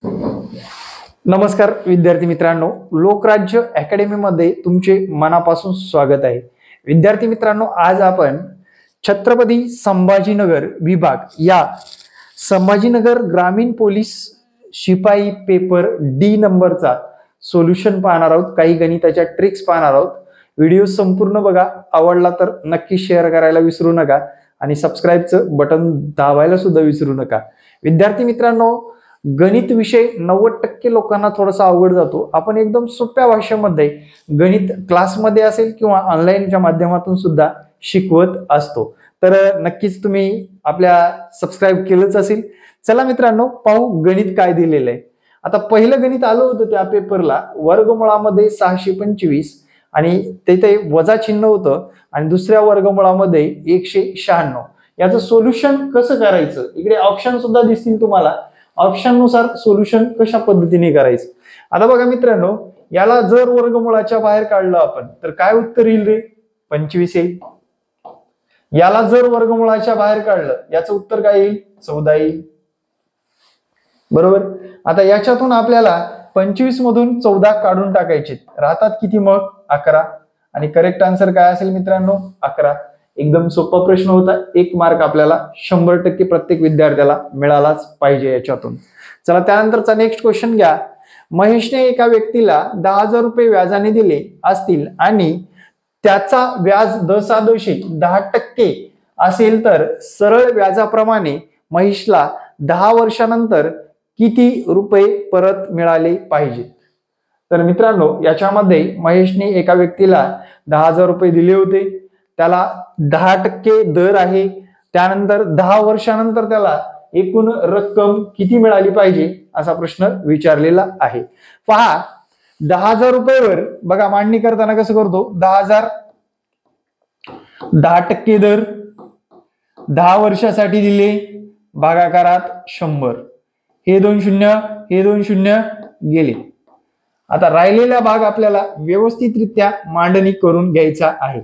नमस्कार विद्यार्थी मित्रांनो, लोकराज्य अकॅडमी मध्ये तुमचे मनापासून स्वागत आहे। विद्यार्थी मित्रांनो, आज आपण छत्रपती संभाजीनगर विभाग या संभाजीनगर ग्रामीण पोलीस शिपाई पेपर डी नंबरचा सोल्युशन पाहणार आहोत। काही गणिताच्या ट्रिक्स पाहणार आहोत। व्हिडिओ संपूर्ण बघा। आवडला तर नक्की शेअर करायला विसरू नका आणि सबस्क्राइबचं बटन दाबायला सुद्धा विसरू नका। विद्यार्थी मित्रांनो, गणित विषय 90% लोकांना थोडासा अवघड जातो। आपण एकदम सोप्या भाषेमध्ये गणित क्लासमध्ये असेल किंवा ऑनलाईनच्या माध्यमातून सुद्धा शिकवत असतो। तर नक्कीच तुम्ही आपल्या सबस्क्राइब केलंच असेल। चला मित्रांनो, पाहू गणित काय दिलेलं आहे। आता पहिलं गणित आलं होतं त्या पेपरला, वर्गमुळामध्ये 625 आणि तिथे वजा चिन्ह होतं आणि दुसऱ्या वर्गमुळामध्ये 196। याचं सोल्युशन कसं करायचं, इकडे ऑप्शन सुद्धा दिसतील तुम्हाला। ऑप्शन नुसार सोल्युशन कशा पद्धतीने करायचं। आता बघा मित्रांनो, याला जर वर्गमुळाच्या बाहेर काढलं आपण तर काय उत्तर येईल रे? 25 येईल। याला जर वर्गमुळाच्या बाहेर काढलं याचं उत्तर काय येईल? 14 येईल, बरोबर। आता याच्यातून आपल्याला 25 मधून 14 काढून टाकायचे, राहतात किती मग? 11। आणि करेक्ट आन्सर काय असेल मित्रांनो? 11। एकदम सोपा प्रश्न होता। 1 मार्क आपल्याला 100% प्रत्येक विद्यार्थ्याला मिळालाच पाहिजे याच्यातून। चला त्यानंतरचा नेक्स्ट क्वेश्चन घ्या। महेशने एका व्यक्तीला 10,000 रुपये व्याजाने दिले असतील आणि त्याचा व्याज दशांशी 10% असेल तर सरळ व्याजाप्रमाणे महेशला 10 वर्षानंतर किती रुपये परत मिळाले पाहिजे? तर मित्रांनो, याच्यामध्ये महेशने एका व्यक्तीला 10,000 रुपये दिले होते, त्याला 10% दर आहे। त्यानंतर 10 वर्षानंतर त्याला एकूण रक्कम किती मिळाली पाहिजे असा प्रश्न विचारलेला आहे। पहा, 10,000 रुपयावर बघा मांडणी करताना कसं करतो? 10,000 10% दर 10 वर्षासाठी दिले, भागाकारात 100। हे 2 शून्य, हे 2 शून्य गेले। आता राहिलेला भाग आपल्याला व्यवस्थितरित्या मांडणी करून घ्यायचा आहे।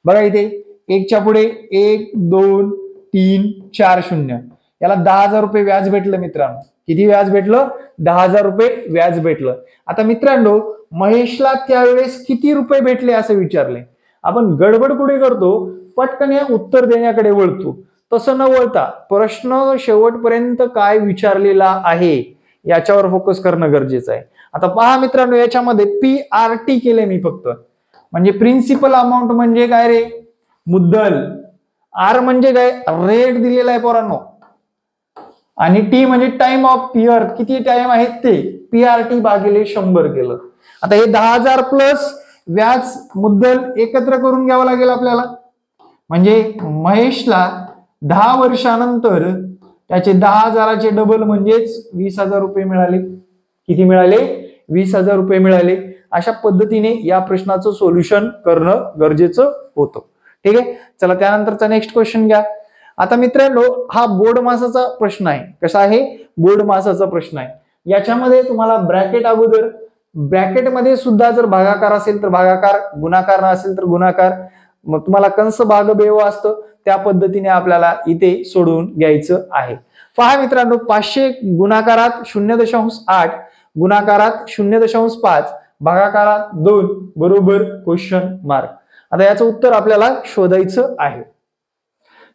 बघा इथे 1 च्या पुढे 1 2 3 4 शून्य, याला 10,000 रुपये व्याज भेटलं मित्रांनो। किती व्याज भेटलं? 10,000 रुपये व्याज भेटलं। आता मित्रांनो, महेशला त्यावेळेस किती रुपये भेटले असं विचारले। आपण गडबड कुठे करतो? पटकन या उत्तर देण्याकडे वळतो। तसं न वळता प्रश्न शेवटपर्यंत काय विचारलेला आहे याच्यावर फोकस करणं गरजेचं आहे। आता पहा मित्रांनो, याच्यामध्ये PRT केले मी फक्त, म्हणजे प्रिन्सिपल अमाऊंट म्हणजे काय रे? मुद्दल। आर म्हणजे काय? रेट दिलेला आहे पोरांनो। आणि टी म्हणजे टाइम ऑफ पियर, किती टाइम आहे ते। PRT भागिले 100 केलं। आता हे 10,000 प्लस व्याज मुद्दल एकत्र करून घ्यावं लागेल आपल्याला। म्हणजे महेशला 10 वर्षानंतर त्याचे 10,000चे डबल म्हणजेच 20,000 रुपये मिळाले। किती मिळाले? 20,000 रुपये मिळाले। अशा पद्धतीने या प्रश्नाचं सोल्युशन करणं गरजेचं होतं। ठीक आहे, चला त्यानंतरचा नेक्स्ट क्वेश्चन घ्या। आता मित्रांनो, हा बोर्ड मासाचा प्रश्न आहे। कसा आहे? बोर्ड मासाचा प्रश्न आहे। याच्यामध्ये तुम्हाला ब्रॅकेट अगोदर, ब्रॅकेटमध्ये सुद्धा जर भागाकार असेल तर भागाकार, गुणाकार नसेल तर गुणाकार, मग तुम्हाला कंस भाग बेव असतं, त्या पद्धतीने आपल्याला इथे सोडवून घ्यायचं आहे। पहा मित्रांनो, 500 गुणाकारात 0.8, गुणाकारात 0.5, भागाकारात 2 बरोबर क्वेश्चन मार्क। आता याचं उत्तर आपल्याला शोधायचं आहे।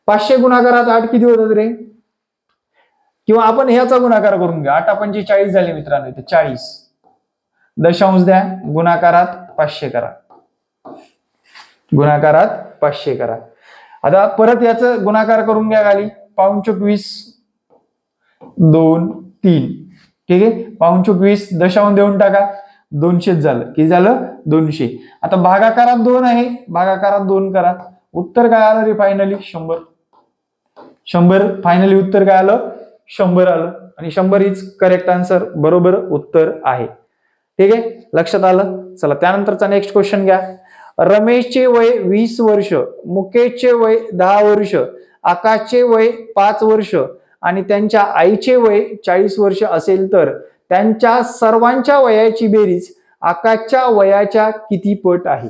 500 गुणाकारात 8 किती होतात रे? किंवा आपण ह्याचा गुणाकार करून घ्या। 8 पंचे 40 झाले मित्रांनो, इथे 40 दशांश द्या, गुणाकारात 500 करा, गुणाकारात 500 करा। आता परत याचं गुणाकार करून घ्या खाली, 5 2 3, ठीक आहे। 5 दशांश देऊन टाका, 200 झालं। किती झालं? 200। आता भागाकारात 2 आहे, भागाकारात 2 करा। उत्तर काय आलं रे फायनली? 100। 100 फायनली उत्तर काय आलं? 100 आलं। आणि 100 इज करेक्ट आन्सर, बरोबर उत्तर आहे। ठीक आहे, लक्षात आलं। चला त्यानंतरचा नेक्स्ट क्वेश्चन घ्या। रमेशचे वय 20 वर्ष, मुकेशचे वय 10 वर्ष, आकाशचे वय 5 वर्ष आणि त्यांच्या आईचे वय 40 वर्ष असेल तर त्यांच्या सर्वांच्या वयाची बेरीज आकाशच्या वयाच्या किती पट आहे?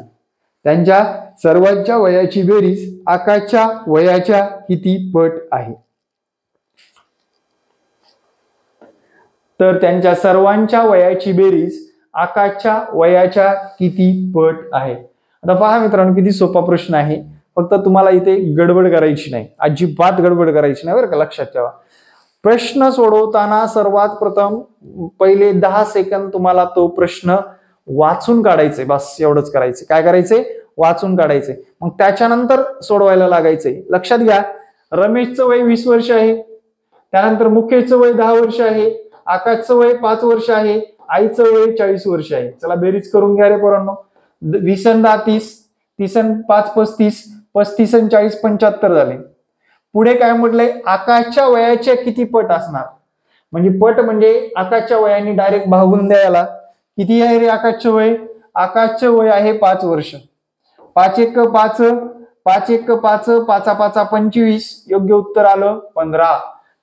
त्यांच्या सर्वांच्या वयाची बेरीज आकाशच्या वयाच्या किती पट आहे? तर त्यांच्या सर्वांच्या वयाची बेरीज आकाशच्या वयाच्या किती पट आहे? आता पहा मित्रांनो, किती सोपा प्रश्न आहे. फक्त तुम्हाला इथे गडबड करायची नाही, अजिबात गडबड करायची नाही बरं का, लक्षात ठेवा. प्रश्न सोडवताना सर्वात प्रथम पहिले 10 सेकंद तुम्हाला तो प्रश्न वाचून काढायचे, बस एवढंच करायचे. काय करायचे? वाचून काढायचे. मग त्याच्यानंतर सोडवायला लागायचे. लक्षात घ्या, रमेशचं वय 20 वर्ष आहे, त्यानंतर मुकेशचं वय 10 वर्ष आहे, आकाशचं वय 5 वर्ष आहे, आईचं वय 40 वर्ष आहे. चला बेरीज करून घ्या रे पोरांनो. 20 आणि 10 30, 30 आणि 5 35, 35 आणि 40 75 झाले. पुढे काय म्हटलंय? आकाशच्या वयाच्या किती पट असणार? म्हणजे पट म्हणजे आकाशच्या वयाने डायरेक्ट भागून द्यायला. किती आहे रे आकाशचं वय? आकाशचं वय आहे 5 वर्ष. 5 एक 5, 5 एक 5, 5 5 25, योग्य उत्तर आलं 15.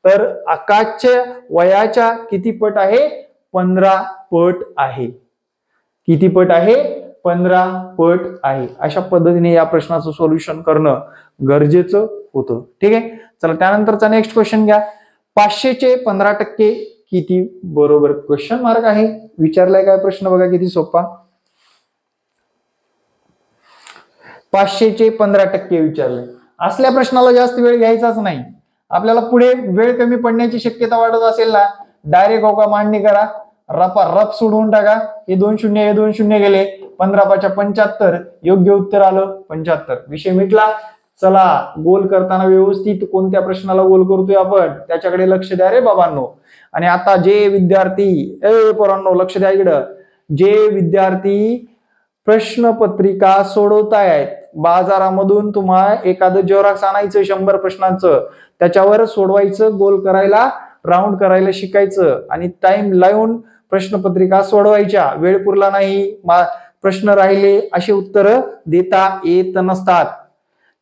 तर आकाशच्या वयाच्या किती पट आहे? 15 पट आहे. किती पट आहे? 15 पट आहे. अशा पद्धतीने या प्रश्नाचं सोल्युशन करणं गरजेचं होतं. ठीक आहे. चला त्यानंतरचा नेक्स्ट क्वेश्चन घ्या. 500 चे 15% किती बरोबर? क्वेश्चन मार्क आहे. विचारलाय काय प्रश्न बघा, किती सोपा. 500 चे 15% विचारले. असल्या प्रश्नाला जास्त वेळ घ्यायचाच नाही. आपल्याला पुढे वेळ कमी पडण्याची शक्यता वाटत असेल ना, डायरेक्ट होका मांडणी करा, रपा रप सोडवून टाका. हे 2 शून्य हे 2 शून्य गेले, 15 5 75, योग्य उत्तर आलं 75. विषय मिटला. चला गोल करताना व्यवस्थित कोणत्या प्रश्नाला गोल करतोय आपण त्याच्याकडे लक्ष द्या रे बाबांनो. आणि आता जे विद्यार्थी पोरांनो लक्ष द्या इकडं, जे विद्यार्थी प्रश्नपत्रिका सोडवतायत, बाजारामधून तुम्हाला एखादं जेरॉक्स आणायचं 100 प्रश्नांचं, त्याच्यावर सोडवायचं, गोल करायला, राऊंड करायला शिकायचं आणि टाइम लावून प्रश्नपत्रिका सोडवायच्या. वेळ पुरला नाही, प्रश्न राहिले, अशी उत्तरं देता येत नसतात.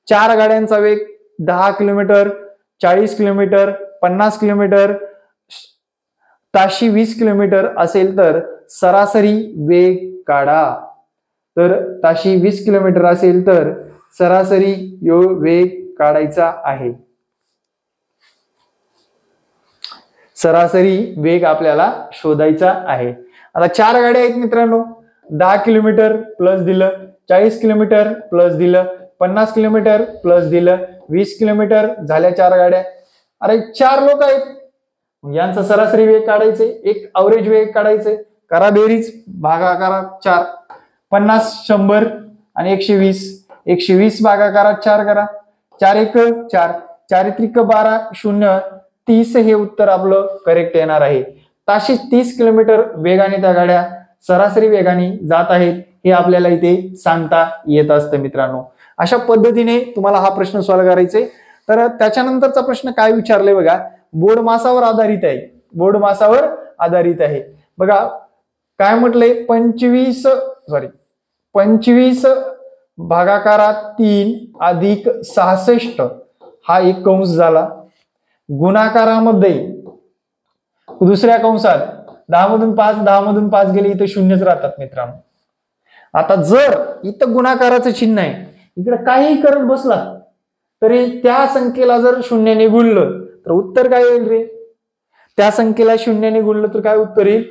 4 गाड्यांचा वेग 10 किलोमीटर, 40 किलोमीटर, 50 किलोमीटर, ताशी 20 किलोमीटर असेल तर सरासरी वेग काढा. तर ताशी 20 किलोमीटर असेल तर सरासरी वेग काढायचा आहे. सरासरी वेग आपल्याला शोधायचा आहे. आता 4 गाड्या आहेत मित्रांनो. 10 किलोमीटर प्लस दिलं, 40 किलोमीटर प्लस दिलं, 50 किलोमीटर प्लस दिलं, 20 किलोमीटर झाल्या 4 गाड्या. अरे 4 लोक आहेत, यांचा सरासरी वेग काढायचे, एक अवरेज वेग काढायचे. करा बेरीज, भागाकार 4, 50 100 आणि 120, 120 भागाकार 4 करा. 4 एक 4, 4 त्रिक 12, 0 30 हे उत्तर आपलं करेक्ट येणार आहे. ताशी 30 किलोमीटर वेगाने त्या गाड्या सरासरी वेगाने जात आहेत हे आपल्याला इथे सांगता येत असतं मित्रांनो. अशा पद्धतीने तुम्हाला हा प्रश्न सॉल्व्ह करायचे. तर त्याच्यानंतरचा प्रश्न काय विचारले बघा, बोर्ड मासावर आधारित आहे. बोर्ड मासावर आधारित आहे बघा. काय म्हटलंय? 25 भागाकारात 3 अधिक 66 हा एक कंस झाला. गुणाकारामध्ये दुसऱ्या कंसात 10 मधून 5, 10 मधून 5 गेले, इथं शून्यच राहतात मित्रांनो. आता जर इथं गुणाकाराचं चिन्ह आहे, इकडे काहीही करत बसला तरी त्या संख्येला जर शून्याने गुणलं तर उत्तर काय येईल रे? त्या संख्येला शून्याने गुणलं तर काय उत्तर येईल?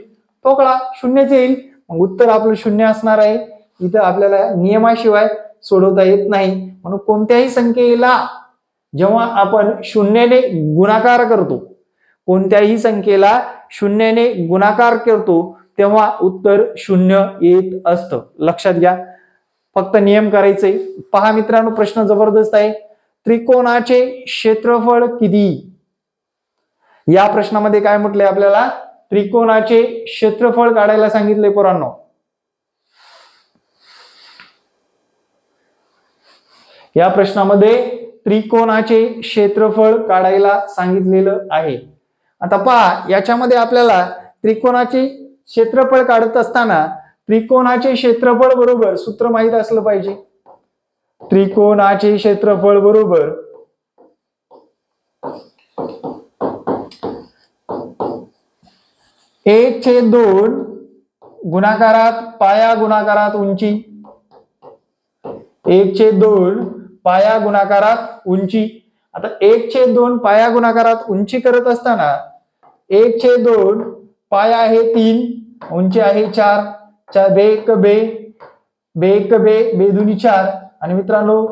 ठोकळा, शून्यच येईल. मग उत्तर आपलं शून्य असणार आहे. इथं आपल्याला नियमाशिवाय सोडवता येत नाही. म्हणून कोणत्याही संख्येला जेव्हा आपण शून्याने गुणाकार करतो, कोणत्याही संख्येला शून्याने गुणाकार करतो तेव्हा उत्तर 0 येत असतं. लक्षात घ्या, फक्त नियम करायचे. पहा मित्रांनो, प्रश्न जबरदस्त आहे. त्रिकोणाचे क्षेत्रफळ किती? या प्रश्नामध्ये काय म्हटलंय आपल्याला? त्रिकोणाचे क्षेत्रफळ काढायला सांगितले पोरांनो. या प्रश्नामध्ये त्रिकोणाचे क्षेत्रफळ काढायला सांगितलेलं आहे. आता पहा, याच्यामध्ये आपल्याला त्रिकोणाचे क्षेत्रफळ काढत असताना त्रिकोणाचे क्षेत्रफळ बरोबर सूत्र माहित असलं पाहिजे. त्रिकोणाचे क्षेत्रफळ बरोबर 1/2 गुणाकारात पाया गुणाकारात उंची. 1/2 पाया गुणाकारात उंची. आता 1/2 पाया गुणाकारात उंची करत असताना 1/2 पाय आहे 3, उंची आहे 4, बे एक बे, बे एक बे, बे दुनी 4 आणि मित्रांनो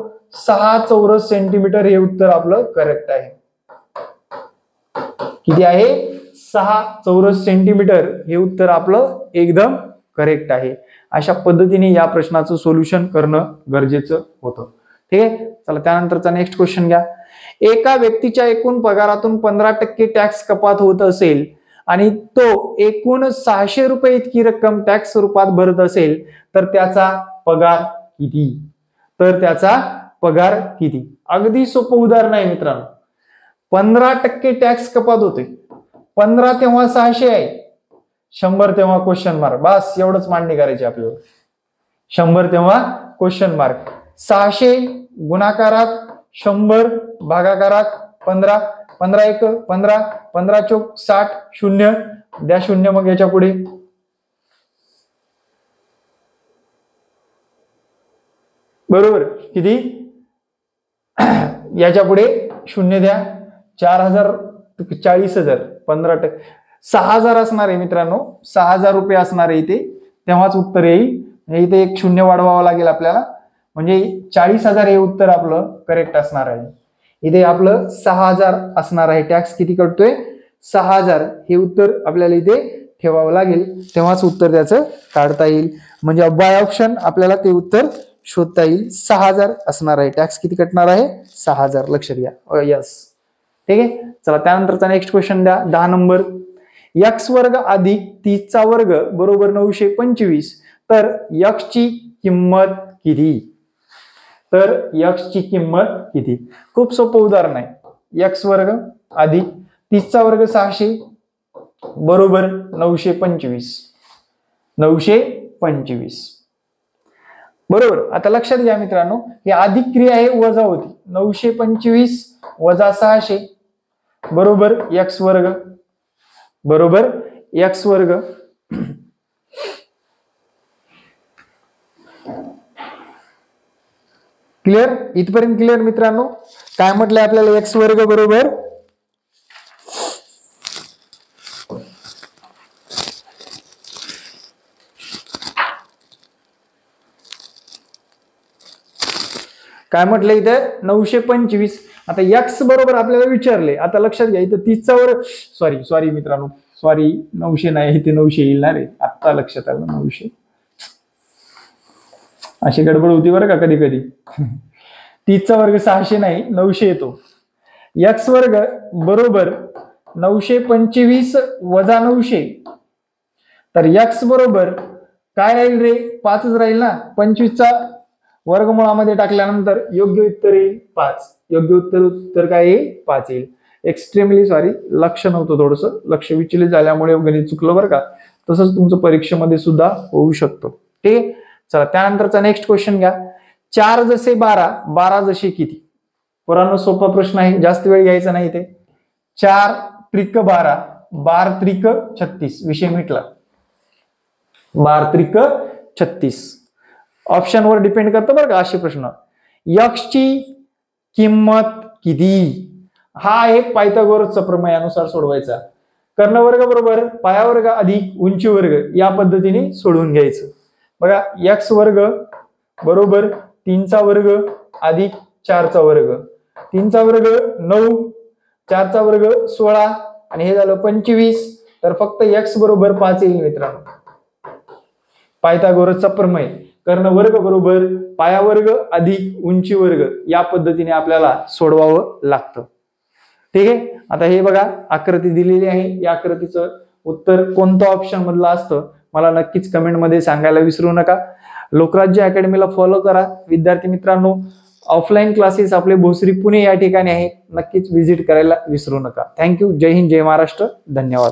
6 चौरस सेंटीमीटर हे उत्तर आपलं करेक्ट आहे. किती आहे? 6 चौरस सेंटीमीटर हे उत्तर आपलं एकदम करेक्ट आहे. अशा पद्धतीने या प्रश्नाचं सोल्युशन करणं गरजेचं होतं. ठीक आहे. चला त्यानंतरचा नेक्स्ट क्वेश्चन घ्या. एका व्यक्तीच्या एकूण पगारातून 15% टॅक्स कपात होत असेल आणि तो एकूण 600 रुपये इतकी रक्कम टॅक्स स्वरूपात भरत असेल तर त्याचा पगार किती? तर त्याचा पगार किती? अगदी सोपं उदाहरण आहे मित्रांनो. 15% टॅक्स कपात होते. 15 तेव्हा 600 आहे, 100 तेव्हा क्वेश्चन मार्क. बस एवढंच मांडणी करायची आपल्याला. 100 तेव्हा क्वेश्चन मार्क. 600 गुणाकारात 100 भागाकारात 15, 15 एक 15, 15 चौक 60, शून्य द्या शून्य मग याच्या पुढे. बरोबर किती? याच्या पुढे शून्य द्या. 4000 40,000 15%. 6,000 असणार आहे मित्रांनो. 6,000 रुपये असणार आहे इथे, तेव्हाच उत्तर येईल. इथे एक शून्य वाढवावं लागेल आपल्याला, म्हणजे 40,000 हे उत्तर आपलं करेक्ट असणार आहे. इथे आपलं 6,000 असणार आहे. टॅक्स किती कटतोय? 6,000 हे उत्तर आपल्याला इथे ठेवावं लागेल, तेव्हाच उत्तर त्याचं काढता येईल. म्हणजे बाय ऑप्शन आपल्याला ते उत्तर शोधता येईल. 6,000 असणार आहे. टॅक्स किती कटणार आहे? 6,000. लक्षात घ्या. यस. ठीक आहे. चला त्यानंतरचा नेक्स्ट क्वेश्चन द्या. 10 नंबर. x वर्ग अधिक 30चा वर्ग बरोबर 925. तर x ची किंमत किती? तर x ची किंमत किती? खूप सोपं उदाहरण आहे. x वर्ग अधिक 30चा वर्ग 600 बरोबर 925. 925 बरोबर. आता लक्षात घ्या मित्रांनो, ही अधिक क्रिया आहे, वजा होती. 925 वजा 600 बरोबर x वर्ग बरोबर x वर्ग. क्लिअर? इथपर्यंत क्लिअर मित्रांनो? काय म्हटलंय आपल्याला? x वर्ग बरोबर काय म्हटलं इथं? 925. आता x बरोबर आपल्याला विचारले. आता लक्षात घ्या, इथं 30चा वर्ग, सॉरी मित्रांनो, 900 नाही, इथे 900 येईल ना रे. आता लक्षात आलं 900. अशी गडबड होती बरं का कधी कधी. 30चा वर्ग 600 नाही, 900 येतो. x वर्ग बरोबर 925 वजा 900. तर x बरोबर काय राहील रे? 5च राहील ना. 25चा वर्गमुळामध्ये टाकल्यानंतर योग्य उत्तर येईल 5. योग्य उत्तर काय येईल? 5 येईल. एक्स्ट्रीमली सॉरी, लक्ष नव्हतं, थोडंसं लक्ष विचलित झाल्यामुळे गणित चुकलं बरं का. तसंच तुमचं परीक्षेमध्ये सुद्धा होऊ शकतो. ठीक आहे. चला त्यानंतरचा नेक्स्ट क्वेश्चन घ्या. 4 जसे 12, 12 जसे किती? पुराणा सोपा प्रश्न आहे, जास्त वेळ घ्यायचा नाही इथे. 4 त्रिक 12, 12 त्रिक 36. विषय मिटला. 12 त्रिक 36. ऑप्शनवर डिपेंड करतं बरं का असे प्रश्न. x ची किंमत किती? हा एक पायथागोरसचा प्रमेयानुसार सोडवायचा. कर्णवर्ग बरोबर पायावर्ग अधिक उंची वर्ग या पद्धतीने सोडवून घ्यायचं. बघा, x वर्ग बरोबर 3चा वर्ग अधिक 4चा वर्ग. 3चा वर्ग 9, 4चा वर्ग 16 आणि हे झालं 25. तर फक्त x बरोबर 5 येईल मित्रांनो. पायथागोरसचा प्रमेय. कर्ण वर्ग बरोबर पायावर्ग अधिक उंची वर्ग या पद्धतीने आपल्याला सोडवावं लागतं. ठीक आहे. आता हे बघा, आकृती दिलेली आहे. या आकृतीचं उत्तर कोणतं ऑप्शन मधलं असतं मला नक्कीच कमेंटमध्ये सांगायला विसरू नका. लोकराज्य अकॅडमीला फॉलो करा. विद्यार्थी मित्रांनो, ऑफलाईन क्लासेस आपले भोसरी पुणे या ठिकाणी आहेत. नक्कीच व्हिजिट करायला विसरू नका. थँक्यू. जय हिंद, जय महाराष्ट्र. धन्यवाद.